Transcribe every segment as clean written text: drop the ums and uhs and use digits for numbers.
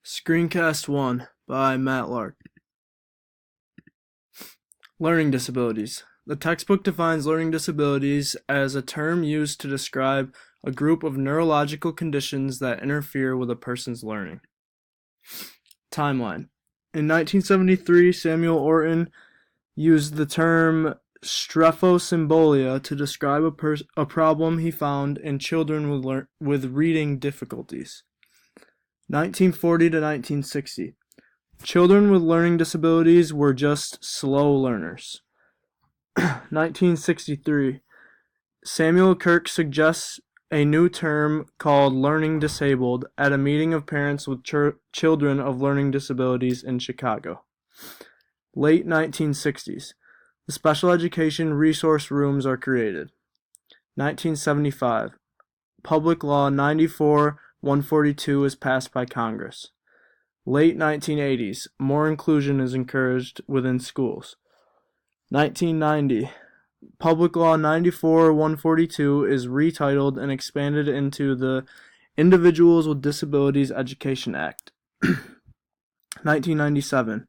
Screencast 1 by Matt Lark. Learning disabilities. The textbook defines learning disabilities as a term used to describe a group of neurological conditions that interfere with a person's learning. Timeline. In 1973, Samuel Orton used the term strephosymbolia to describe a problem he found in children with reading difficulties. 1940 to 1960. Children with learning disabilities were just slow learners. 1963. Samuel Kirk suggests a new term called learning disabled at a meeting of parents with children of learning disabilities in Chicago. Late 1960s. The special education resource rooms are created. 1975. Public Law 94-142 is passed by Congress. Late 1980s. More inclusion is encouraged within schools. 1990. Public Law 94-142 is retitled and expanded into the Individuals with Disabilities Education Act. 1997.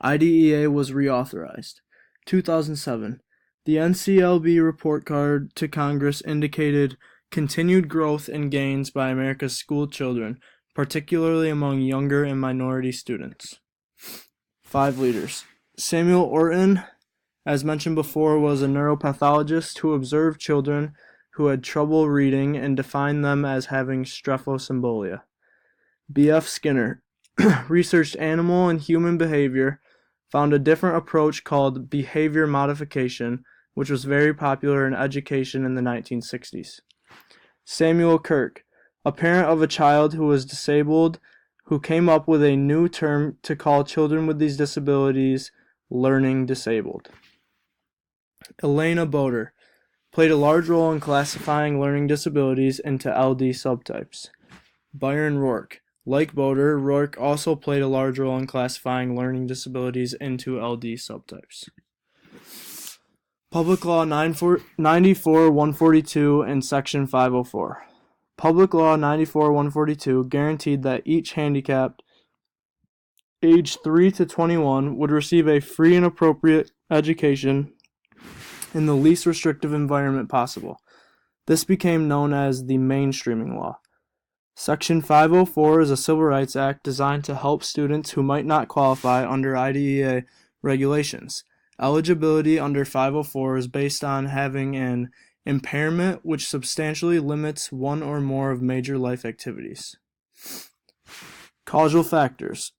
IDEA was reauthorized. 2007. The NCLB report card to Congress indicated continued growth and gains by America's school children, particularly among younger and minority students. 5 leaders. Samuel Orton, as mentioned before, was a neuropathologist who observed children who had trouble reading and defined them as having strephosymbolia. B.F. Skinner researched animal and human behavior, found a different approach called behavior modification, which was very popular in education in the 1960s. Samuel Kirk, a parent of a child who was disabled, who came up with a new term to call children with these disabilities learning disabled. Elena Boder played a large role in classifying learning disabilities into LD subtypes. Byron Rourke. Like Boder, Rourke also played a large role in classifying learning disabilities into LD subtypes. Public Law 94-142 and Section 504. Public Law 94-142 guaranteed that each handicapped aged 3 to 21 would receive a free and appropriate education in the least restrictive environment possible. This became known as the mainstreaming law. Section 504 is a civil rights act designed to help students who might not qualify under IDEA regulations. Eligibility under 504 is based on having an impairment which substantially limits one or more of major life activities. Causal factors.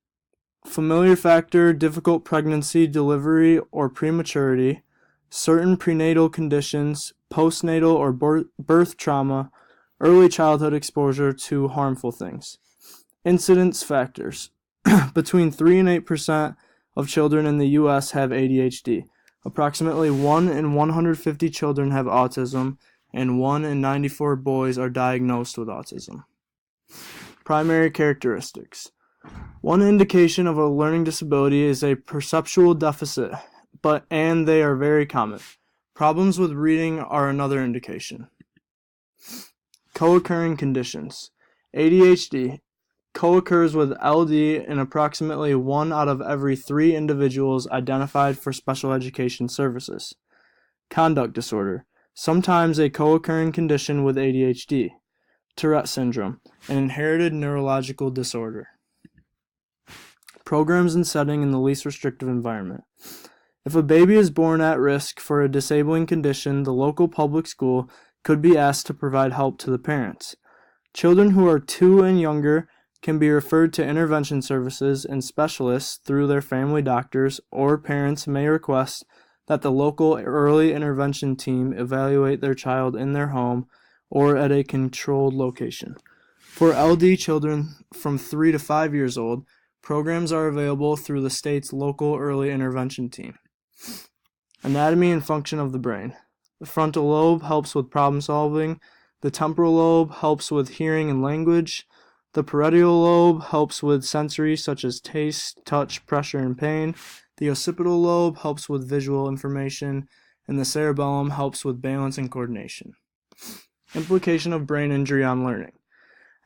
Familiar factor, difficult pregnancy, delivery, or prematurity, certain prenatal conditions, postnatal or birth trauma, early childhood exposure to harmful things. Incidence factors. Between 3 and 8% of children in the U.S. have ADHD. Approximately 1 in 150 children have autism, and 1 in 94 boys are diagnosed with autism. Primary characteristics. One indication of a learning disability is a perceptual deficit, and they are very common. Problems with reading are another indication. Co-occurring conditions. ADHD co-occurs with LD in approximately 1 out of every 3 individuals identified for special education services. Conduct disorder, sometimes a co-occurring condition with ADHD. Tourette syndrome, an inherited neurological disorder. Programs and setting in the least restrictive environment. If a baby is born at risk for a disabling condition, the local public school could be asked to provide help to the parents. Children who are 2 and younger can be referred to intervention services and specialists through their family doctors, or parents may request that the local early intervention team evaluate their child in their home or at a controlled location. For LD children from 3 to 5 years old, programs are available through the state's local early intervention team. Anatomy and function of the brain. The frontal lobe helps with problem solving. The temporal lobe helps with hearing and language. The parietal lobe helps with sensory such as taste, touch, pressure, and pain. The occipital lobe helps with visual information. And the cerebellum helps with balance and coordination. Implication of brain injury on learning.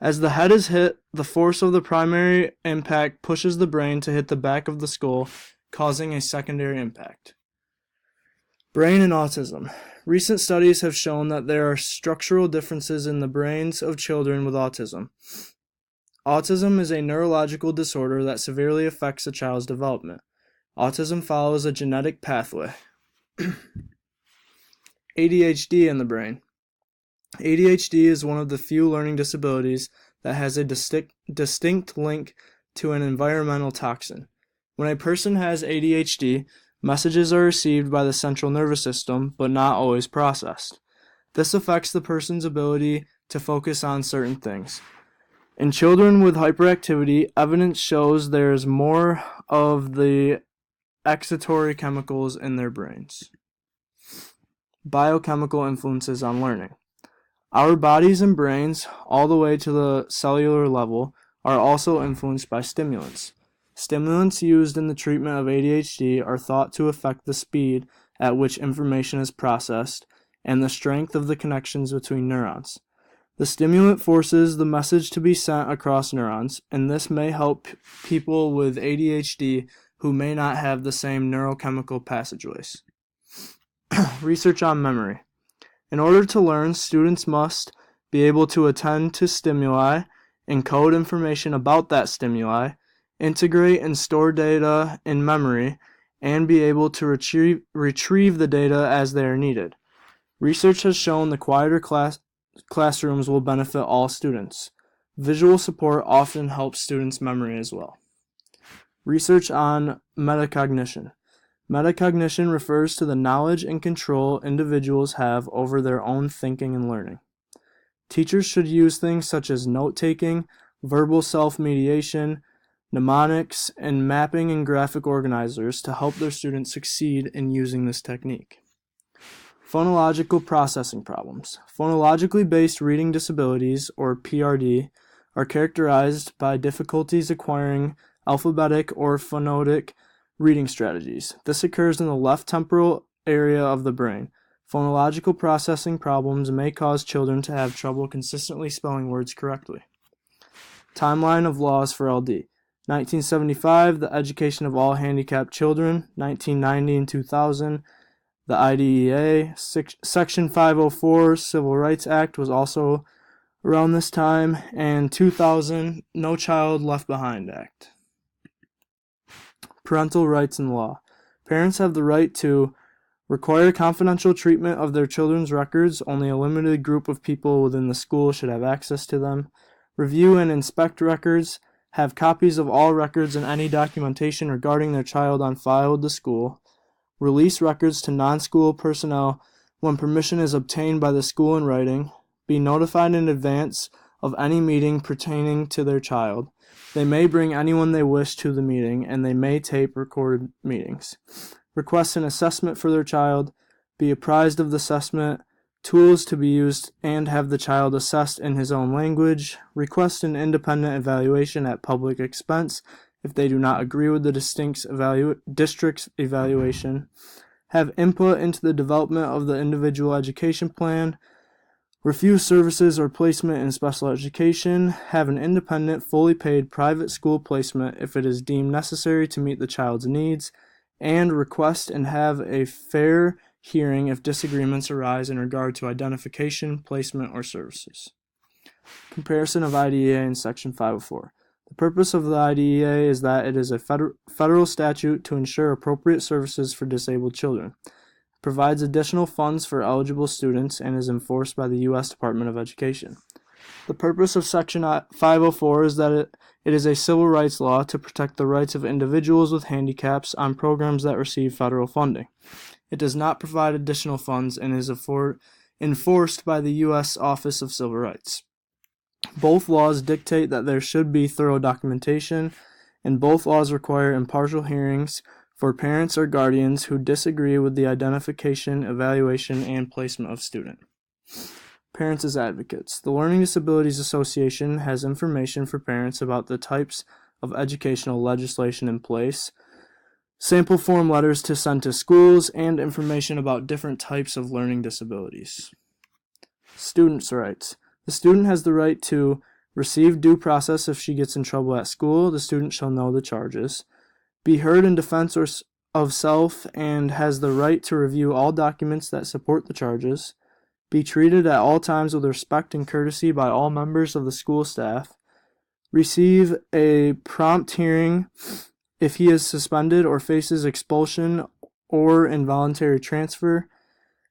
As the head is hit, the force of the primary impact pushes the brain to hit the back of the skull, causing a secondary impact. Brain and autism. Recent studies have shown that there are structural differences in the brains of children with autism. Autism is a neurological disorder that severely affects a child's development. Autism follows a genetic pathway. ADHD in the brain. ADHD is one of the few learning disabilities that has a distinct link to an environmental toxin. When a person has ADHD, messages are received by the central nervous system, but not always processed. This affects the person's ability to focus on certain things. In children with hyperactivity, evidence shows there is more of the excitatory chemicals in their brains. Biochemical influences on learning. Our bodies and brains, all the way to the cellular level, are also influenced by stimulants. Stimulants used in the treatment of ADHD are thought to affect the speed at which information is processed and the strength of the connections between neurons. The stimulant forces the message to be sent across neurons, and this may help people with ADHD who may not have the same neurochemical passageways. Research on memory. In order to learn, students must be able to attend to stimuli, encode information about that stimuli, integrate and store data in memory, and be able to retrieve the data as they are needed. Research has shown the quieter classrooms will benefit all students. Visual support often helps students' memory as well. Research on metacognition. Metacognition refers to the knowledge and control individuals have over their own thinking and learning. Teachers should use things such as note-taking, verbal self-mediation, mnemonics, and mapping and graphic organizers to help their students succeed in using this technique. Phonological processing problems. Phonologically based reading disabilities, or PRD, are characterized by difficulties acquiring alphabetic or phonetic reading strategies. This occurs in the left temporal area of the brain. Phonological processing problems may cause children to have trouble consistently spelling words correctly. Timeline of laws for LD. 1975, the Education of All Handicapped Children. 1990 and 2000, the IDEA. Section 504 Civil Rights Act was also around this time. And 2000, No Child Left Behind Act. Parental rights and law. Parents have the right to require confidential treatment of their children's records. Only a limited group of people within the school should have access to them. Review and inspect records. Have copies of all records and any documentation regarding their child on file with the school. Release records to non-school personnel when permission is obtained by the school in writing. Be notified in advance of any meeting pertaining to their child. They may bring anyone they wish to the meeting, and they may tape recorded meetings. Request an assessment for their child. Be apprised of the assessment, tools to be used, and have the child assessed in his own language. Request an independent evaluation at public expense if they do not agree with the district's evaluation. Have input into the development of the individual education plan. Refuse services or placement in special education. Have an independent, fully paid private school placement if it is deemed necessary to meet the child's needs. And request and have a fair hearing if disagreements arise in regard to identification, placement, or services. Comparison of IDEA and Section 504. The purpose of the IDEA is that it is a federal statute to ensure appropriate services for disabled children. Provides additional funds for eligible students, and is enforced by the U.S. Department of Education. The purpose of Section 504 is that it is a civil rights law to protect the rights of individuals with handicaps on programs that receive federal funding. It does not provide additional funds and is enforced by the U.S. Office of Civil Rights. Both laws dictate that there should be thorough documentation, and both laws require impartial hearings for parents or guardians who disagree with the identification, evaluation, and placement of student. Parents as advocates. The Learning Disabilities Association has information for parents about the types of educational legislation in place, sample form letters to send to schools, and information about different types of learning disabilities. Students' rights. The student has the right to Receive due process if she gets in trouble at school. The student shall know the charges. Be heard in defense of self and has the right to review all documents that support the charges. Be treated at all times with respect and courtesy by all members of the school staff. Receive a prompt hearing if he is suspended or faces expulsion or involuntary transfer.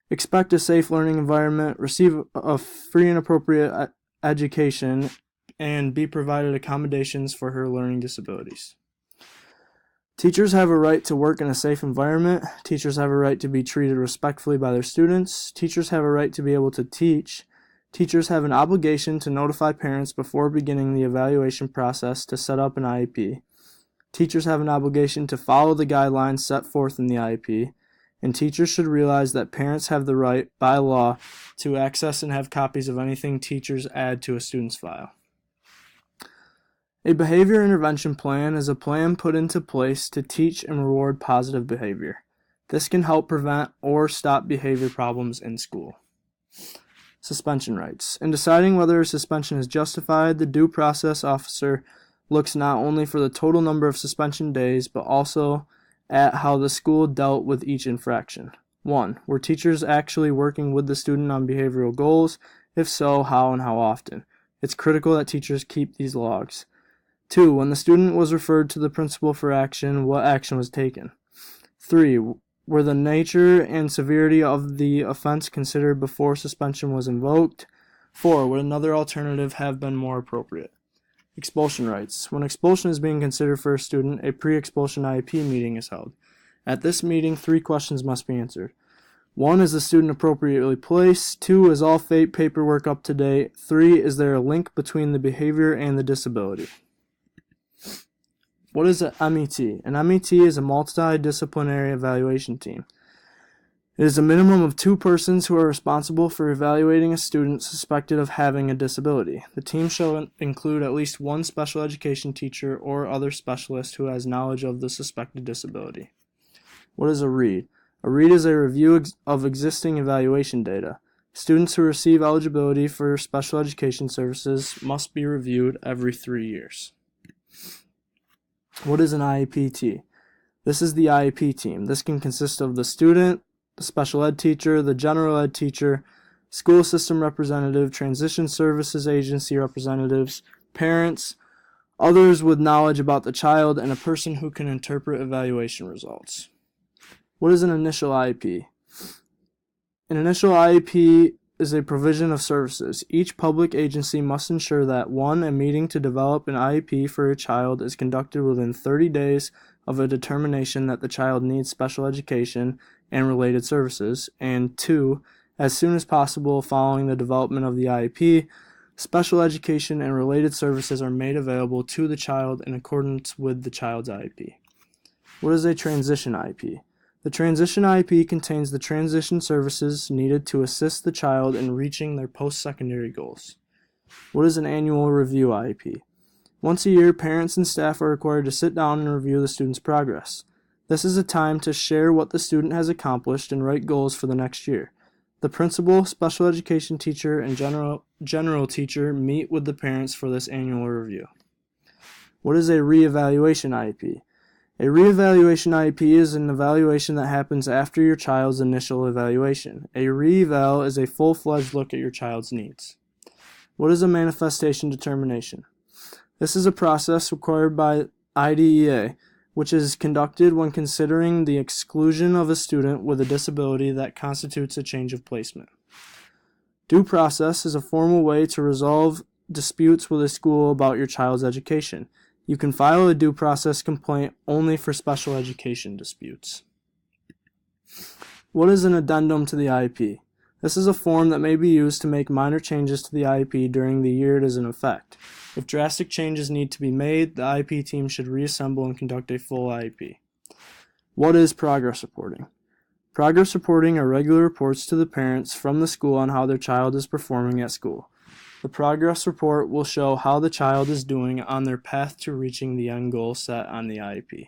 Expect a safe learning environment. Receive a free and appropriate education and be provided accommodations for her learning disabilities. Teachers have a right to work in a safe environment. Teachers have a right to be treated respectfully by their students. Teachers have a right to be able to teach. Teachers have an obligation to notify parents before beginning the evaluation process to set up an IEP. Teachers have an obligation to follow the guidelines set forth in the IEP. And teachers should realize that parents have the right, by law, to access and have copies of anything teachers add to a student's file. A behavior intervention plan is a plan put into place to teach and reward positive behavior. This can help prevent or stop behavior problems in school. Suspension rights. In deciding whether a suspension is justified, the due process officer looks not only for the total number of suspension days, but also at how the school dealt with each infraction. 1. Were teachers actually working with the student on behavioral goals? If so, how and how often? It's critical that teachers keep these logs. 2. When the student was referred to the principal for action, what action was taken? 3. Were the nature and severity of the offense considered before suspension was invoked? 4. Would another alternative have been more appropriate? Expulsion rights. When expulsion is being considered for a student, a pre-expulsion IEP meeting is held. At this meeting, 3 questions must be answered. 1. Is the student appropriately placed? 2. Is all FAPE paperwork up to date? 3. Is there a link between the behavior and the disability? What is an MET? An MET is a multidisciplinary evaluation team. It is a minimum of 2 persons who are responsible for evaluating a student suspected of having a disability. The team shall include at least 1 special education teacher or other specialist who has knowledge of the suspected disability. What is a READ? A READ is a review of existing evaluation data. Students who receive eligibility for special education services must be reviewed every 3 years. What is an IEPT? This is the IEP team. This can consist of the student, the special ed teacher, the general ed teacher, school system representative, transition services agency representatives, parents, others with knowledge about the child, and a person who can interpret evaluation results. What is an initial IEP? An initial IEP is a provision of services. Each public agency must ensure that 1. A meeting to develop an IEP for a child is conducted within 30 days of a determination that the child needs special education and related services, and 2. As soon as possible following the development of the IEP, special education and related services are made available to the child in accordance with the child's IEP. What is a transition IEP? The transition IEP contains the transition services needed to assist the child in reaching their post-secondary goals. What is an annual review IEP? Once a year, parents and staff are required to sit down and review the student's progress. This is a time to share what the student has accomplished and write goals for the next year. The principal, special education teacher, and general teacher meet with the parents for this annual review. What is a reevaluation IEP? A reevaluation IEP is an evaluation that happens after your child's initial evaluation. A re-eval is a full-fledged look at your child's needs. What is a manifestation determination? This is a process required by IDEA, which is conducted when considering the exclusion of a student with a disability that constitutes a change of placement. Due process is a formal way to resolve disputes with a school about your child's education. You can file a due process complaint only for special education disputes. What is an addendum to the IEP? This is a form that may be used to make minor changes to the IEP during the year it is in effect. If drastic changes need to be made, the IEP team should reassemble and conduct a full IEP. What is progress reporting? Progress reporting are regular reports to the parents from the school on how their child is performing at school. The progress report will show how the child is doing on their path to reaching the end goal set on the IEP.